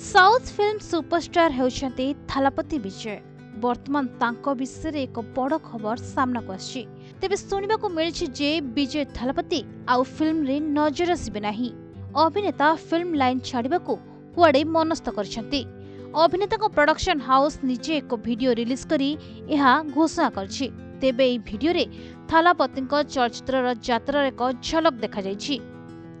South film superstar होउछन्ते Thalapathy विजय। वर्तमान तांको विषय एक बड़ खबर सामना को आछि। तेबे सुनिबा को मिलछि जे विजय थालापति आउ फिल्म रे नजर आसिबे नाही। अभिनेता फिल्म लाइन छाड़िबा को कुआडे मनस्थ करछन्ते। अभिनेता को प्रोडक्शन हाउस निजे एक वीडियो रिलीज करी एहा घोषणा करछि। तेबे ई वीडियो रे थालापति को चलचित्र यात्रा एक झलक देखा जायछि,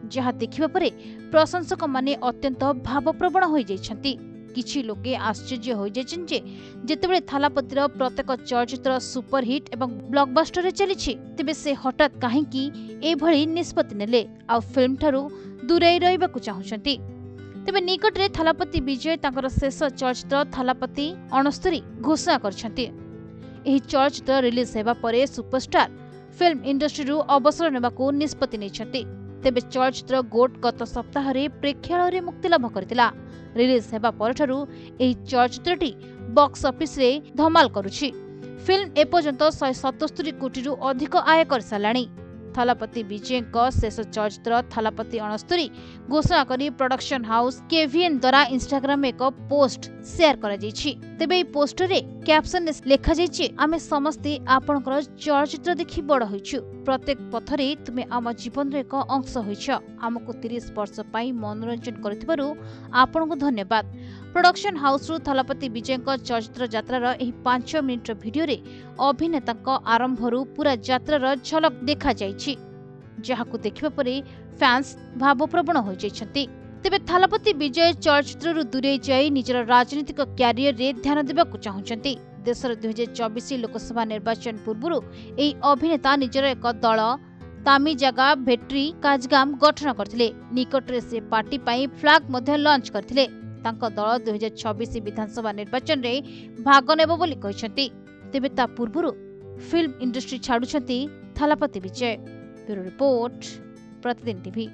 जहा देखिबा परे प्रशंसक माने अत्यंत भावप्रवण होई जाइछन्ति। किछि लोके आश्चर्य होई जाइछन जे जेतेबेले थालापतिर प्रत्येक चलचित्र सुपरहिट एवं ब्लॉकबस्टर रे चलिछि, तेबे से हठात काहेकि एभଳି निष्पत्ति नेले आ फिल्म थारु दूरै रहिबाकु चाहुछन्ति। तेबे निकट रे थालापति विजय तांकर शेष चलचित्र थालापति 69 घोषणा करछन्ति। एही चलचित्र रिलीज हेबा परे सुपरस्टार फिल्म इंडस्ट्री रु अवसर नेबाकु निष्पत्ति नेछन्ति। तेबे चलचित्र गोट गत सप्ताह प्रेक्षालय में मुक्ति लाभ करथिला। रिलीज हेबा परठारु एही चलचित्रटी बॉक्स ऑफिस रे धमाल करुछि। फिल्म एपर्यंत 177 कोटी रु अधिक आय कर सालाणी। थालापति विजय को शेष चलचित्र थालापति 69 घोषणा करी प्रोडक्शन हाउस केवीएन द्वारा इंस्टाग्राम में एक पोस्ट शेयर करा जायछि। तेबे ई पोस्ट रे कैप्शन लेखा जायछि, आमे समस्ते आपनकर चलचित्र देखि बड़ होइछु। प्रत्येक पथरे तुमे आम जीवन रे एक अंश होइछ। आमको 30 वर्ष पई मनोरंजन करथिबारु आपनको धन्यवाद। प्रोडक्शन हाउस रु थालापति विजय को चलचित्र यात्रार एही 5 मिनिट वीडियो रे अभिनेता को आरंभरु पूरा यात्रार झलक देखा जायछि, जहाकु देखिबा परे फैंस भावप्रवण होई जायछन्ति। तेबे थालापति विजय चलचित्र रु दूरे जाई निजर राजनीतिक क्यारियर रे ध्यान देबाकु चाहुछन्ति। देशर 2024 लोकसभा निर्वाचन पूर्वरु एही अभिनेता निजर एक दल तामिजागा भेट्री काजगाम गठन करथिले। निकटरे से पार्टी पई फ्लैग मध्ये लॉन्च करथिले। तांको दल 2026 विधानसभा निर्वाचन रे भाग नेबो बोली कहिसन्ति। तेबे ता पूर्वरु फिल्म इंडस्ट्री छाडुछन्ति थालापति विजय। ब्यूरो रिपोर्ट, प्रतिदिन टीवी।